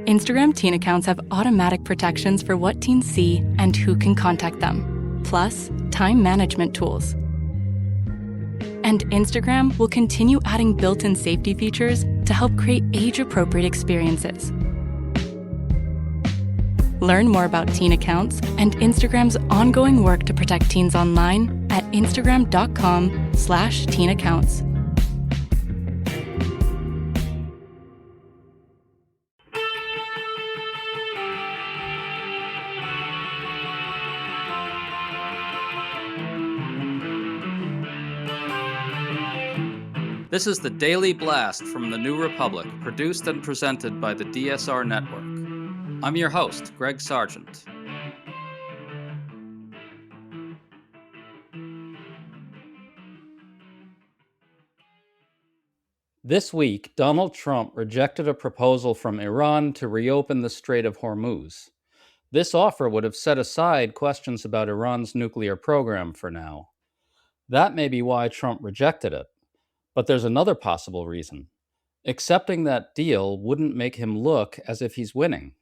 Instagram teen accounts have automatic protections for what teens see and who can contact them, plus time management tools. And Instagram will continue adding built-in safety features to help create age-appropriate experiences. Learn more about teen accounts and Instagram's ongoing work to protect teens online at instagram.com/teenaccounts. This is the Daily Blast from the New Republic, produced and presented by the DSR Network. I'm your host, Greg Sargent. This week, Donald Trump rejected a proposal from Iran to reopen the Strait of Hormuz. This offer would have set aside questions about Iran's nuclear program for now. That may be why Trump rejected it. But there's another possible reason. Accepting that deal wouldn't make him look as if he's winning.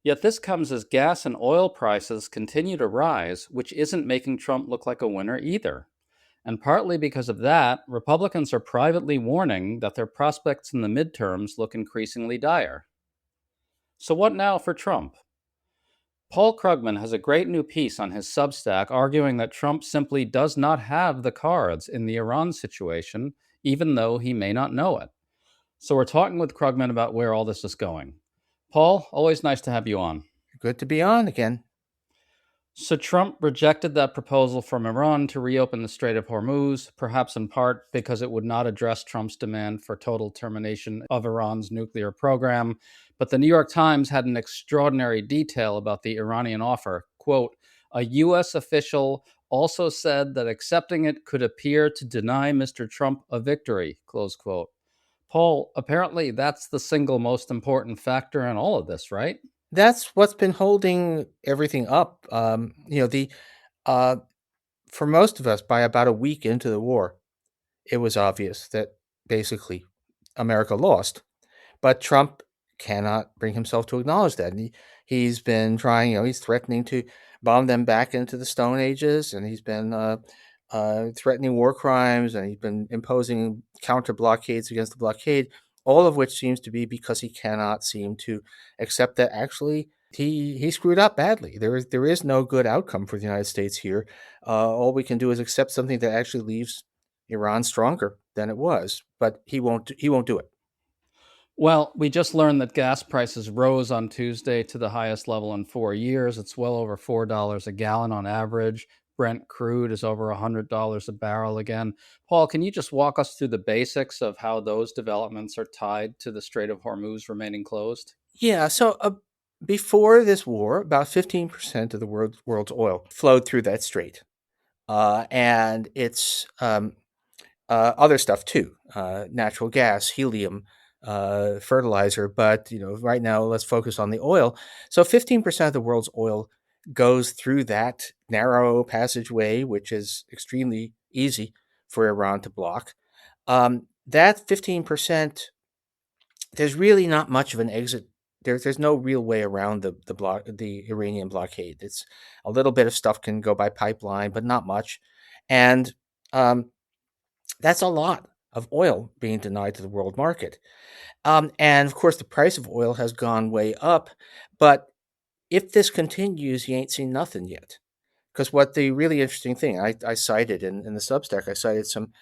Yet this comes as gas and oil prices continue to rise, which isn't making Trump look like a winner either. And partly because of that, Republicans are privately warning that their prospects in the midterms look increasingly dire. So what now for Trump? Paul Krugman has a great new piece on his Substack arguing that Trump simply does not have the cards in the Iran situation, even though he may not know it. So we're talking with Krugman about where all this is going. Paul, always nice to have you on. Good to be on again. So Trump rejected that proposal from Iran to reopen the Strait of Hormuz, perhaps in part because it would not address Trump's demand for total termination of Iran's nuclear program. But the New York Times had an extraordinary detail about the Iranian offer. Quote, a U.S. official also said that accepting it could appear to deny Mr. Trump a victory, close quote. Paul, apparently that's the single most important factor in all of this, right? That's what's been holding everything up. For most of us, by about a week into the war, it was obvious that basically America lost. But Trump cannot bring himself to acknowledge that. And he's been trying, he's threatening to bomb them back into the Stone Ages, and he's been threatening war crimes, and he's been imposing counter blockades against the blockade, all of which seems to be because he cannot seem to accept that actually he screwed up badly. There is no good outcome for the United States here. All we can do is accept something that actually leaves Iran stronger than it was, but he won't do it. Well, we just learned that gas prices rose on Tuesday to the highest level in 4 years. It's well over $4 a gallon on average. Brent crude is over $100 a barrel again. Paul, can you just walk us through the basics of how those developments are tied to the Strait of Hormuz remaining closed? Yeah, so before this war, about 15% of the world's oil flowed through that strait. And it's other stuff too, natural gas, helium, fertilizer. But, right now, let's focus on the oil. So 15% of the world's oil goes through that narrow passageway, which is extremely easy for Iran to block. That 15%, there's really not much of an exit. There's no real way around the Iranian blockade. It's a little bit of stuff can go by pipeline, but not much. And that's a lot of oil being denied to the world market. And of course, the price of oil has gone way up. But if this continues, you ain't seen nothing yet. Because what the really interesting thing, I cited in the Substack, I cited some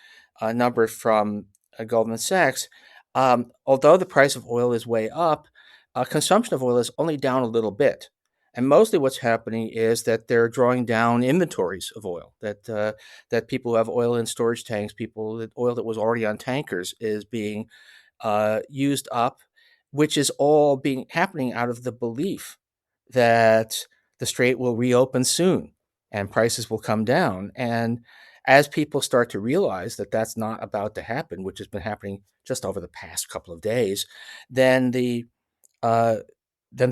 numbers from Goldman Sachs. Although the price of oil is way up, consumption of oil is only down a little bit. And mostly what's happening is that they're drawing down inventories of oil, that people who have oil in storage tanks, oil that was already on tankers is being used up, which is all happening out of the belief that the strait will reopen soon and prices will come down. And as people start to realize that that's not about to happen, which has been happening just over the past couple of days, then the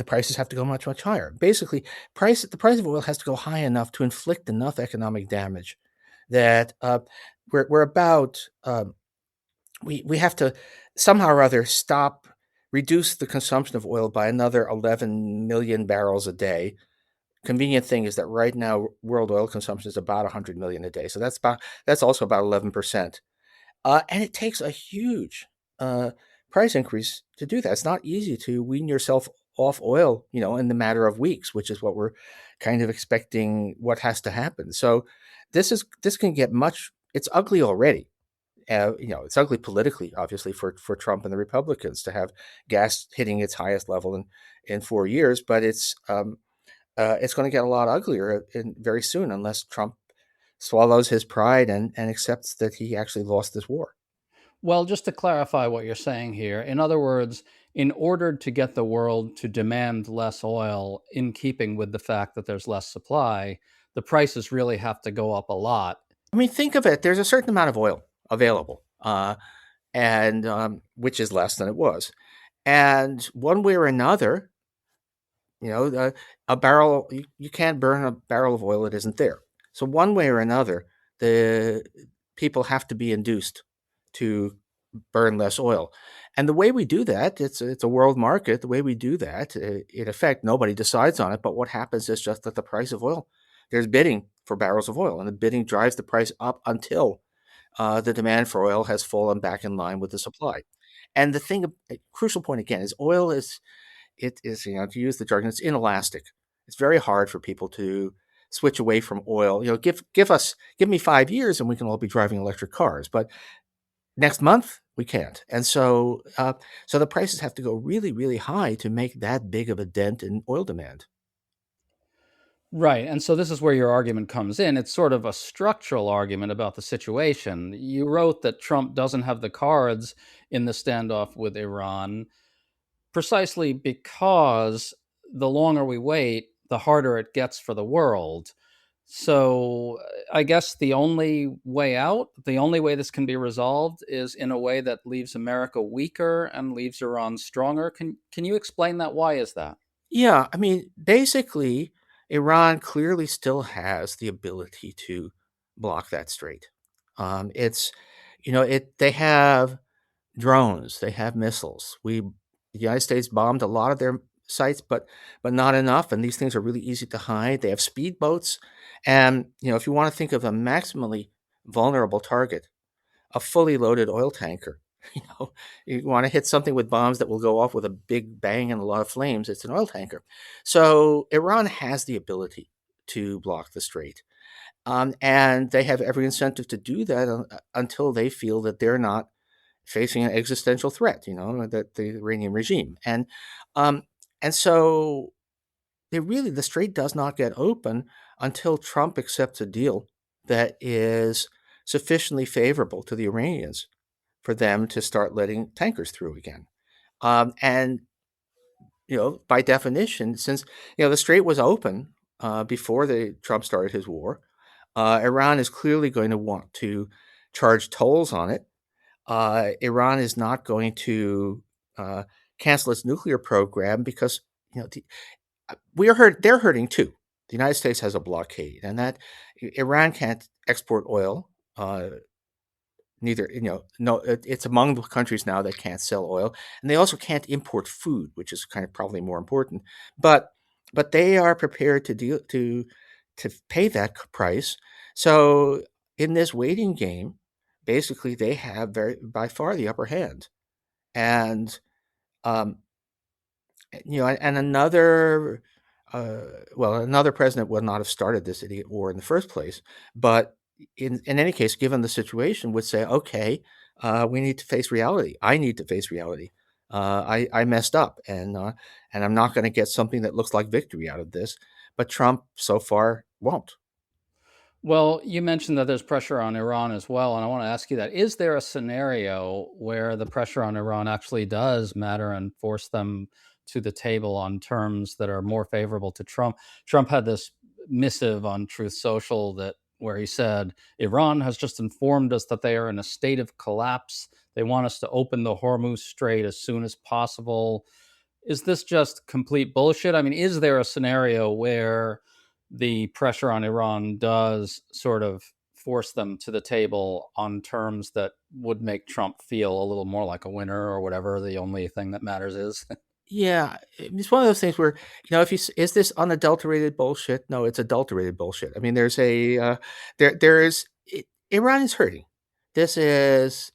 prices have to go much, much higher. Basically, the price of oil has to go high enough to inflict enough economic damage that we have to somehow or other stop reduce the consumption of oil by another 11 million barrels a day. Convenient thing is that right now world oil consumption is about 100 million a day, so that's also about 11%. And it takes a huge price increase to do that. It's not easy to wean yourself off oil, in the matter of weeks, which is what we're kind of expecting what has to happen. So this can get much. It's ugly already. It's ugly politically, obviously, for Trump and the Republicans to have gas hitting its highest level in 4 years, but it's going to get a lot uglier very soon unless Trump swallows his pride and accepts that he actually lost this war. Well, just to clarify what you're saying here, in other words, in order to get the world to demand less oil in keeping with the fact that there's less supply, the prices really have to go up a lot. I mean, think of it. There's a certain amount of oil available, and which is less than it was. And one way or another, a barrel, you can't burn a barrel of oil that isn't there. So one way or another, the people have to be induced to burn less oil. And the way we do that, it's a world market. The way we do that, in effect, nobody decides on it. But what happens is just that the price of oil, there's bidding for barrels of oil, and the bidding drives the price up until the demand for oil has fallen back in line with the supply. And crucial point again, is oil is, to use the jargon, it's inelastic. It's very hard for people to switch away from oil. Give me 5 years and we can all be driving electric cars. But next month we can't. And so the prices have to go really, really high to make that big of a dent in oil demand. Right. And so this is where your argument comes in. It's sort of a structural argument about the situation. You wrote that Trump doesn't have the cards in the standoff with Iran precisely because the longer we wait, the harder it gets for the world. So I guess the only way out, the only way this can be resolved is in a way that leaves America weaker and leaves Iran stronger. Can you explain that? Why is that? Yeah, I mean, basically, Iran clearly still has the ability to block that strait. It's, they have drones, they have missiles. The United States bombed a lot of their sites, but not enough. And these things are really easy to hide. They have speedboats, and if you want to think of a maximally vulnerable target, a fully loaded oil tanker. You know, you want to hit something with bombs that will go off with a big bang and a lot of flames. It's an oil tanker. So Iran has the ability to block the strait. And they have every incentive to do that until they feel that they're not facing an existential threat, that the Iranian regime. Um, and so the strait does not get open until Trump accepts a deal that is sufficiently favorable to the Iranians for them to start letting tankers through again. And by definition, since the strait was open before Trump started his war, Iran is clearly going to want to charge tolls on it. Iran is not going to cancel its nuclear program because they're hurting too. The United States has a blockade, and that Iran can't export oil. Neither, no, it's among the countries now that can't sell oil, and they also can't import food, which is kind of probably more important. But they are prepared to pay that price. So in this waiting game, basically they have by far the upper hand, and um, and another president would not have started this idiot war in the first place. But in any case, given the situation, would say, okay, we need to face reality. I need to face reality. I messed up, and I'm not going to get something that looks like victory out of this. But Trump, so far, won't. Well, you mentioned that there's pressure on Iran as well, and I want to ask you that. Is there a scenario where the pressure on Iran actually does matter and force them to the table on terms that are more favorable to Trump? Trump had this missive on Truth Social where he said, Iran has just informed us that they are in a state of collapse. They want us to open the Hormuz Strait as soon as possible. Is this just complete bullshit? I mean, is there a scenario where the pressure on Iran does sort of force them to the table on terms that would make Trump feel a little more like a winner or whatever the only thing that matters is. Yeah, it's one of those things where, if is this unadulterated bullshit? No, it's adulterated bullshit. I mean, there's a there is Iran is hurting. This is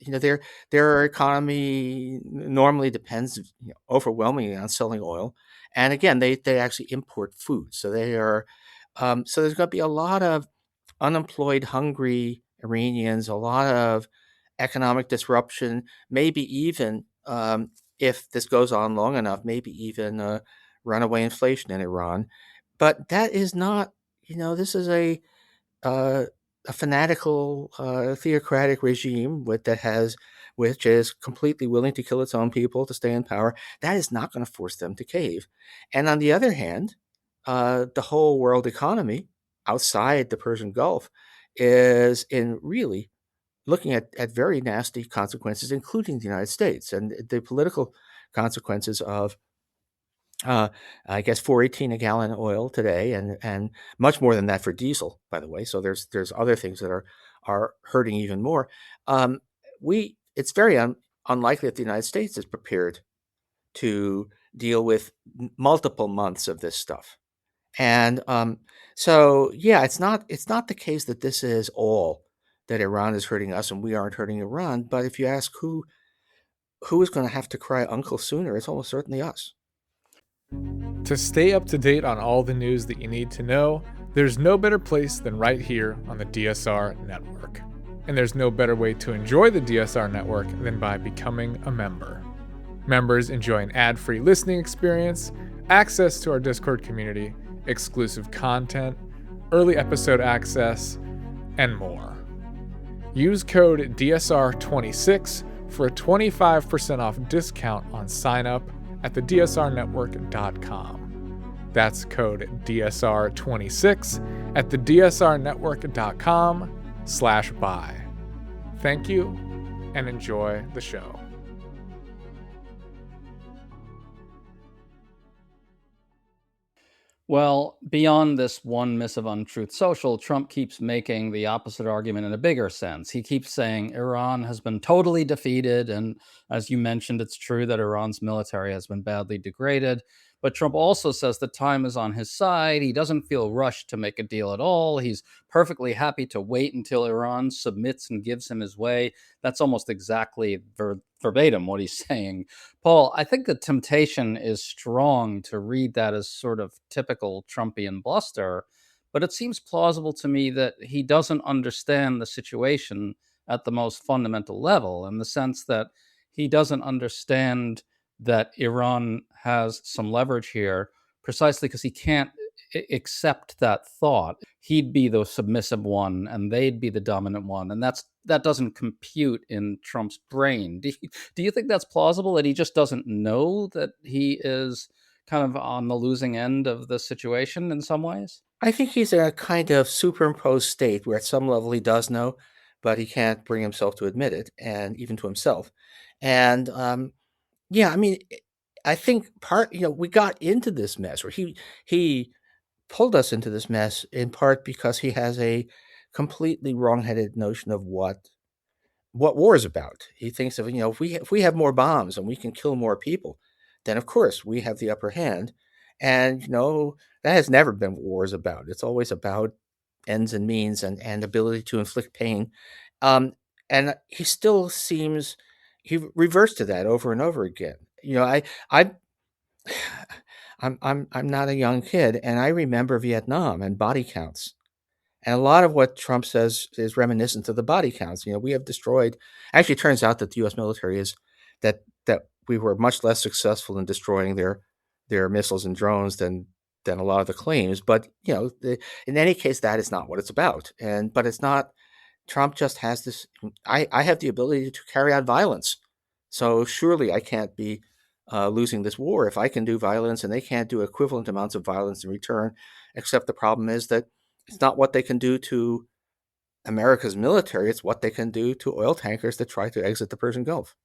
their economy normally depends overwhelmingly on selling oil, and again, they actually import food, so they are so there's going to be a lot of unemployed, hungry Iranians, a lot of economic disruption, maybe even, if this goes on long enough, maybe even runaway inflation in Iran. But that is not, this is uh, a fanatical, theocratic regime which is completely willing to kill its own people to stay in power. That is not going to force them to cave. And on the other hand, the whole world economy outside the Persian Gulf is in really looking at very nasty consequences, including the United States and the political consequences of, I guess, 4.18 a gallon oil today, and much more than that for diesel, by the way. So there's other things that are hurting even more. It's very unlikely that the United States is prepared to deal with multiple months of this stuff. And so, yeah, it's not the case that this is all that Iran is hurting us and we aren't hurting Iran. But if you ask who is going to have to cry uncle sooner, it's almost certainly us. To stay up to date on all the news that you need to know, there's no better place than right here on the DSR network. And there's no better way to enjoy the DSR network than by becoming a member. Members enjoy an ad-free listening experience, access to our Discord community, exclusive content, early episode access, and more. Use code DSR26 for a 25% off discount on sign up at thedsrnetwork.com. That's code DSR26 at thedsrnetwork.com/buy. Thank you and enjoy the show. Well, beyond this one miss of Untruth Social, Trump keeps making the opposite argument in a bigger sense. He keeps saying Iran has been totally defeated. And as you mentioned, it's true that Iran's military has been badly degraded. But Trump also says the time is on his side. He doesn't feel rushed to make a deal at all. He's perfectly happy to wait until Iran submits and gives him his way. That's almost exactly verbatim what he's saying. Paul, I think the temptation is strong to read that as sort of typical Trumpian bluster, but it seems plausible to me that he doesn't understand the situation at the most fundamental level, in the sense that he doesn't understand that Iran has some leverage here precisely because he can't accept that thought. He'd be the submissive one and they'd be the dominant one, and that doesn't compute in Trump's brain. Do you think that's plausible, that he just doesn't know that he is kind of on the losing end of the situation in some ways? I think he's in a kind of superimposed state where at some level he does know, but he can't bring himself to admit it, and even to himself. And yeah, I mean, I think we got into this mess, or he pulled us into this mess in part because he has a completely wrongheaded notion of what war is about. He thinks of, if we have more bombs and we can kill more people, then of course we have the upper hand. And that has never been what war is about. It's always about ends and means and ability to inflict pain. And he still seems he reverts to that over and over again. I I'm not a young kid, and I remember Vietnam and body counts. And a lot of what Trump says is reminiscent of the body counts. We have destroyed. Actually, it turns out that the U.S. military is that we were much less successful in destroying their missiles and drones than a lot of the claims. But in any case, that is not what it's about. But it's not. Trump just has this. I have the ability to carry out violence, so surely I can't be losing this war if I can do violence and they can't do equivalent amounts of violence in return. Except the problem is that it's not what they can do to America's military. It's what they can do to oil tankers that try to exit the Persian Gulf.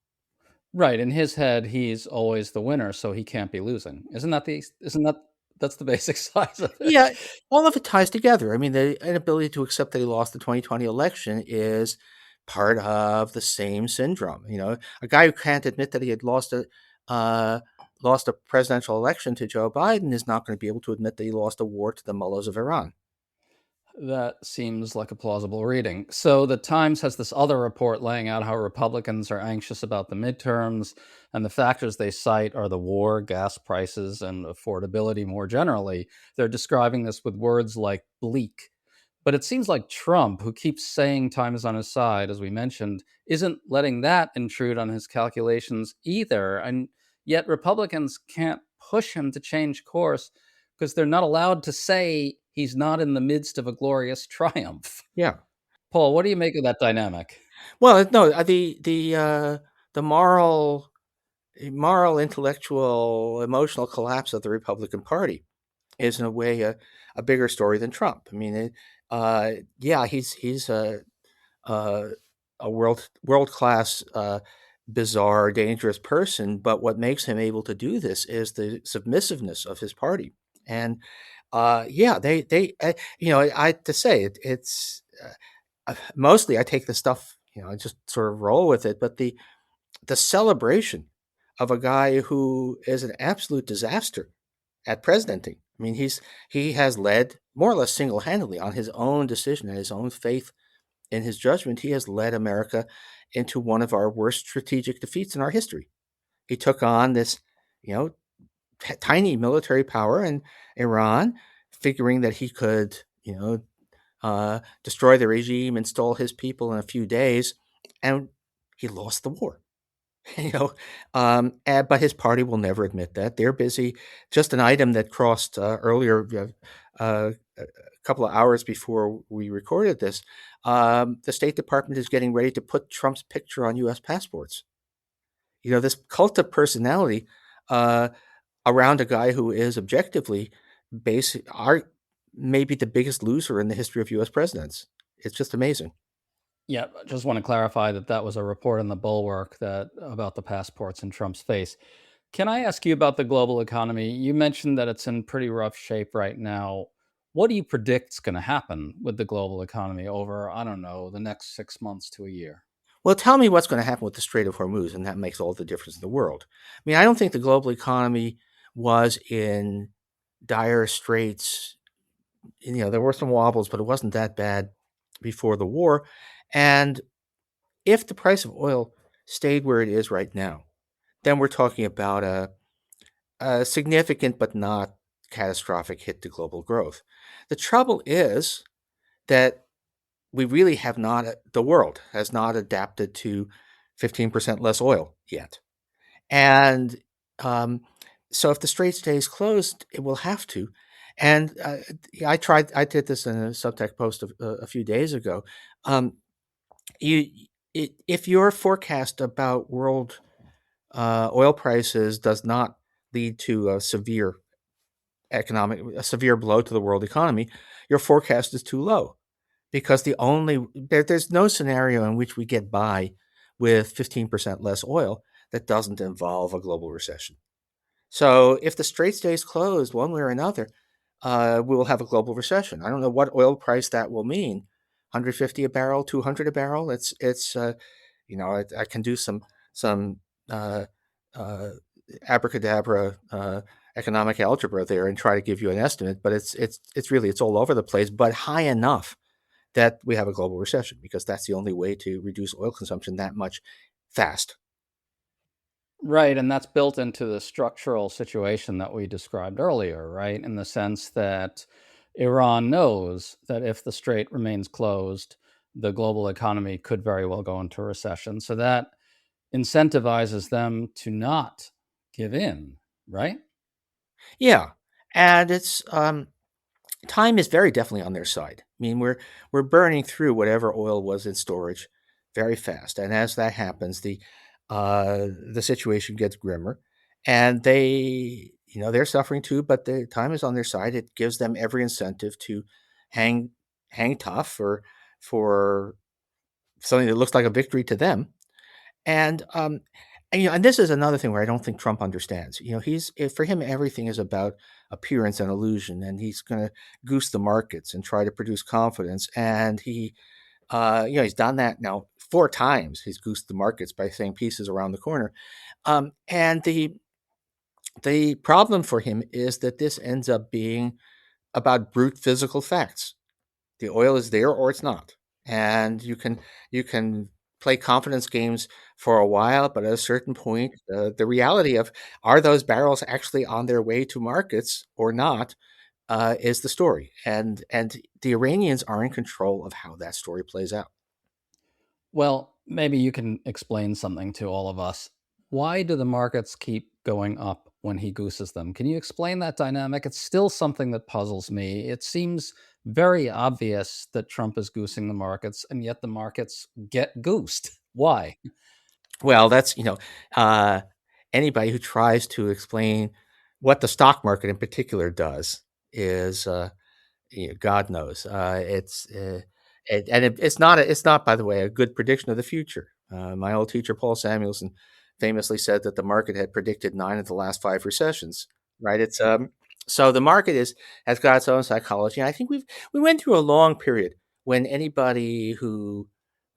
Right. In his head, he's always the winner, so he can't be losing. Isn't that the That's the basic size of it. Yeah, all of it ties together. I mean, the inability to accept that he lost the 2020 election is part of the same syndrome. A guy who can't admit that he had uh, lost a presidential election to Joe Biden is not going to be able to admit that he lost a war to the mullahs of Iran. That seems like a plausible reading. So the Times has this other report laying out how Republicans are anxious about the midterms, and the factors they cite are the war, gas prices, and affordability more generally. They're describing this with words like bleak. But it seems like Trump, who keeps saying time is on his side, as we mentioned, isn't letting that intrude on his calculations either. And yet Republicans can't push him to change course because they're not allowed to say he's not in the midst of a glorious triumph. Yeah. Paul, what do you make of that dynamic? Well, no, the moral, intellectual, emotional collapse of the Republican Party is in a way a bigger story than Trump. I mean, yeah, he's uh, a world class, bizarre, dangerous person. But what makes him able to do this is the submissiveness of his party. And yeah, I to say it's mostly I take the stuff, I just sort of roll with it. But the celebration of a guy who is an absolute disaster at presidenting. I mean, he has led more or less single handedly on his own decision and his own faith in his judgment. He has led America into one of our worst strategic defeats in our history. He took on this, you know, tiny military power in Iran, figuring that he could, destroy the regime, install his people in a few days, and he lost the war. But his party will never admit that. They're busy. Just an item that crossed earlier, a couple of hours before we recorded this, the State Department is getting ready to put Trump's picture on U.S. passports. This cult of personality uh, around a guy who is objectively maybe the biggest loser in the history of U.S. presidents. It's just amazing. Yeah, I just want to clarify that was a report in the Bulwark that about the passports in Trump's face. Can I ask you about the global economy? You mentioned that it's in pretty rough shape right now. What do you predict is going to happen with the global economy over, I don't know, the next 6 months to a year? Well, tell me what's going to happen with the Strait of Hormuz, and that makes all the difference in the world. I mean, I don't think the global economy was in dire straits. There were some wobbles, but it wasn't that bad before the war. And if the price of oil stayed where it is right now, then we're talking about a significant but not catastrophic hit to global growth. The trouble is that we really have not, the world has not adapted to 15% less oil yet. And so if the strait stays closed, it will have to. And I did this in a Subtext post a few days ago. If your forecast about world oil prices does not lead to a severe blow to the world economy, your forecast is too low, because there's no scenario in which we get by with 15% less oil that doesn't involve a global recession. So if the strait stays closed one way or another, we will have a global recession. I don't know what oil price that will mean. 150 a barrel, 200 a barrel. I can do some uh, uh, abracadabra economic algebra there and try to give you an estimate, but it's all over the place, but high enough that we have a global recession, because that's the only way to reduce oil consumption that much fast. Right, and that's built into the structural situation that we described earlier, right? In the sense that Iran knows that if the strait remains closed, the global economy could very well go into recession. So that incentivizes them to not give in, right? Yeah, and it's time is very definitely on their side. I mean, we're burning through whatever oil was in storage very fast, and as that happens, the situation gets grimmer, and they're suffering too. But the time is on their side. It gives them every incentive to hang hang tough for something that looks like a victory to them. And and this is another thing where I don't think Trump understands. For him, everything is about appearance and illusion, and he's going to goose the markets and try to produce confidence. And he's done that now 4 times. He's goosed the markets by saying peace is around the corner. And the problem for him is that this ends up being about brute physical facts. The oil is there or it's not, and you can play confidence games for a while, but at a certain point, the reality of are those barrels actually on their way to markets or not is the story, and the Iranians are in control of how that story plays out. Well, maybe you can explain something to all of us. Why do the markets keep going up when he gooses them? Can you explain that dynamic? It's still something that puzzles me. It seems very obvious that Trump is goosing the markets, and yet the markets get goosed. Why? Well, that's anybody who tries to explain what the stock market in particular does is God knows. It's not, by the way, a good prediction of the future. My old teacher Paul Samuelson famously said that the market had predicted 9 of the last 5 recessions. Right? So the market has got its own psychology. And I think we went through a long period when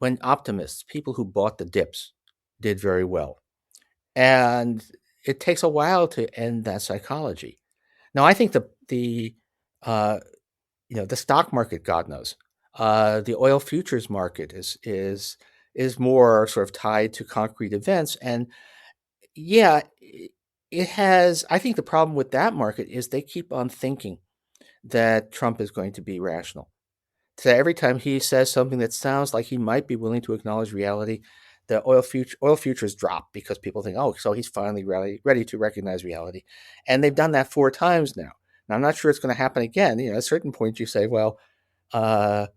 when optimists, people who bought the dips, did very well, and it takes a while to end that psychology. Now, I think the uh, the stock market, God knows, the oil futures market is more sort of tied to concrete events, and yeah, it has. I think the problem with that market is they keep on thinking that Trump is going to be rational. So every time he says something that sounds like he might be willing to acknowledge reality, the oil futures drop because people think, oh, so he's finally ready to recognize reality, and they've done that 4 times now. Now I'm not sure it's going to happen again. At a certain point, you say, well, uh,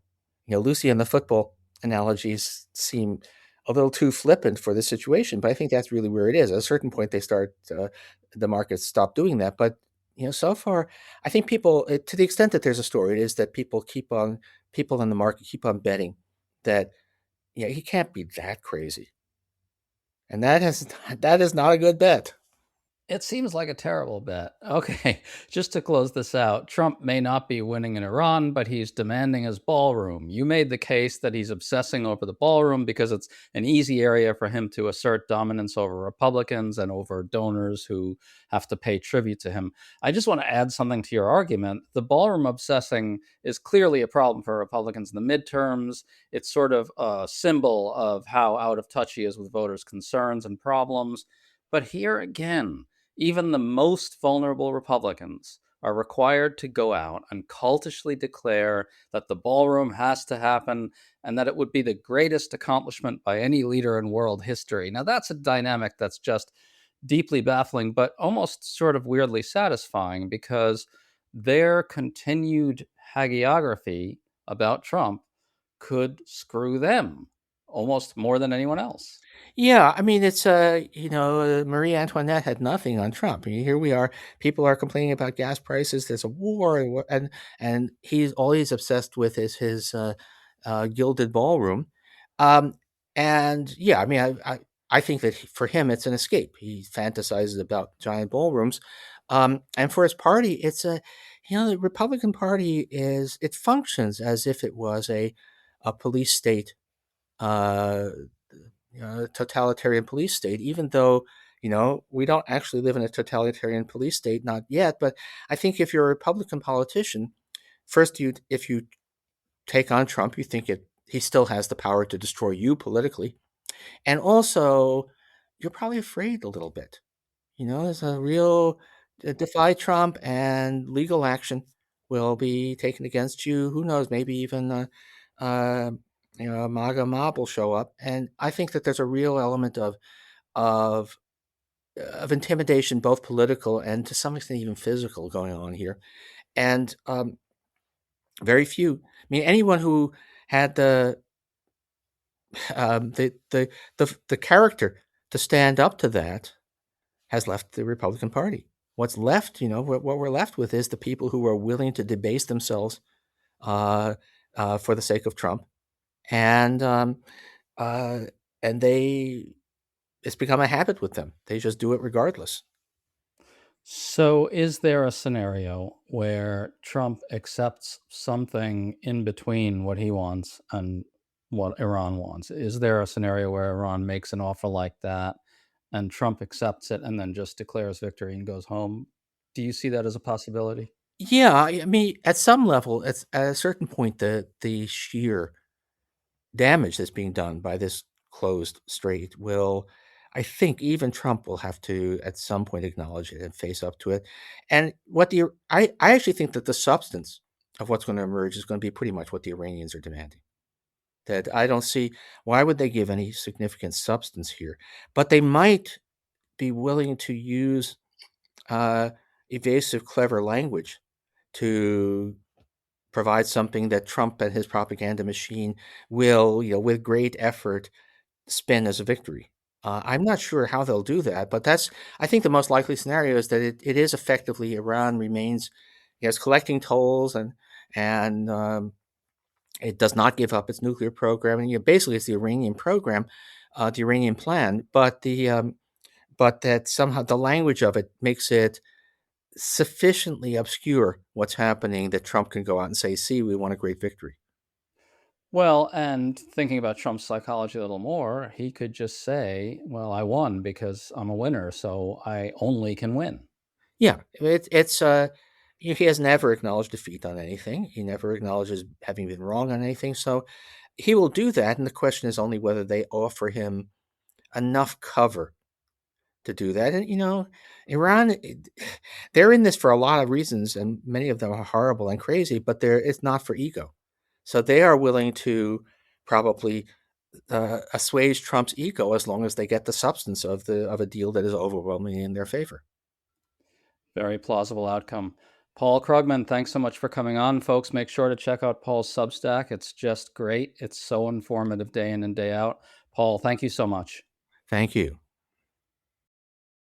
Lucy and the football analogies seem a little too flippant for this situation, but I think that's really where it is. At a certain point, the markets stop doing that. But so far, I think to the extent that there's a story, it is that people in the market keep on betting that he can't be that crazy, and that is not a good bet. It seems like a terrible bet. Okay, just to close this out, Trump may not be winning in Iran, but he's demanding his ballroom. You made the case that he's obsessing over the ballroom because it's an easy area for him to assert dominance over Republicans and over donors who have to pay tribute to him. I just want to add something to your argument. The ballroom obsessing is clearly a problem for Republicans in the midterms. It's sort of a symbol of how out of touch he is with voters' concerns and problems. But here again, even the most vulnerable Republicans are required to go out and cultishly declare that the ballroom has to happen and that it would be the greatest accomplishment by any leader in world history. Now, that's a dynamic that's just deeply baffling, but almost sort of weirdly satisfying because their continued hagiography about Trump could screw them almost more than anyone else. Yeah, I mean, it's Marie Antoinette had nothing on Trump. I mean, here we are. People are complaining about gas prices. There's a war, and he's all he's obsessed with is his gilded ballroom. Um, and yeah, I mean, I think that for him it's an escape. He fantasizes about giant ballrooms, and for his party, the Republican Party it functions as if it was a police state. Uh, Totalitarian police state, even though we don't actually live in a totalitarian police state, not yet. But I think if you're a Republican politician, first if you take on Trump, you think he still has the power to destroy you politically, and also you're probably afraid a little bit. There's a real defy Trump, and legal action will be taken against you. Who knows? Maybe even uh, a MAGA mob will show up, and I think that there's a real element of of intimidation, both political and to some extent even physical, going on here. And very few. I mean, anyone who had the character to stand up to that has left the Republican Party. What's left, what we're left with is the people who are willing to debase themselves uh, for the sake of Trump, and uh, and they it's become a habit with them. They just do it regardless. So, is there a scenario where Trump accepts something in between what he wants and what Iran wants? Is there a scenario where Iran makes an offer like that and Trump accepts it and then just declares victory and goes home? Do you see that as a possibility? Yeah, I mean, at some level, at a certain point, the sheer damage that's being done by this closed strait will, I think, even Trump will have to at some point acknowledge it and face up to it. And I actually think that the substance of what's going to emerge is going to be pretty much what the Iranians are demanding. That I don't see why would they give any significant substance here, but they might be willing to use uh, evasive, clever language to provide something that Trump and his propaganda machine will, with great effort, spin as a victory. I'm not sure how they'll do that, but I think the most likely scenario is that it is effectively Iran remains, it's collecting tolls and it does not give up its nuclear program. And basically, it's the Iranian program, the Iranian plan, but that somehow the language of it makes it sufficiently obscure what's happening that Trump can go out and say, "See, we won a great victory." Well, and thinking about Trump's psychology a little more, he could just say, well, I won because I'm a winner, so I only can win. Yeah, he has never acknowledged defeat on anything. He never acknowledges having been wrong on anything. So he will do that, and the question is only whether they offer him enough cover to do that. And Iran, they're in this for a lot of reasons, and many of them are horrible and crazy. But it's not for ego. So they are willing to probably assuage Trump's ego as long as they get the substance of a deal that is overwhelmingly in their favor. Very plausible outcome. Paul Krugman, thanks so much for coming on. Folks, make sure to check out Paul's Substack. It's just great. It's so informative day in and day out. Paul, thank you so much. Thank you.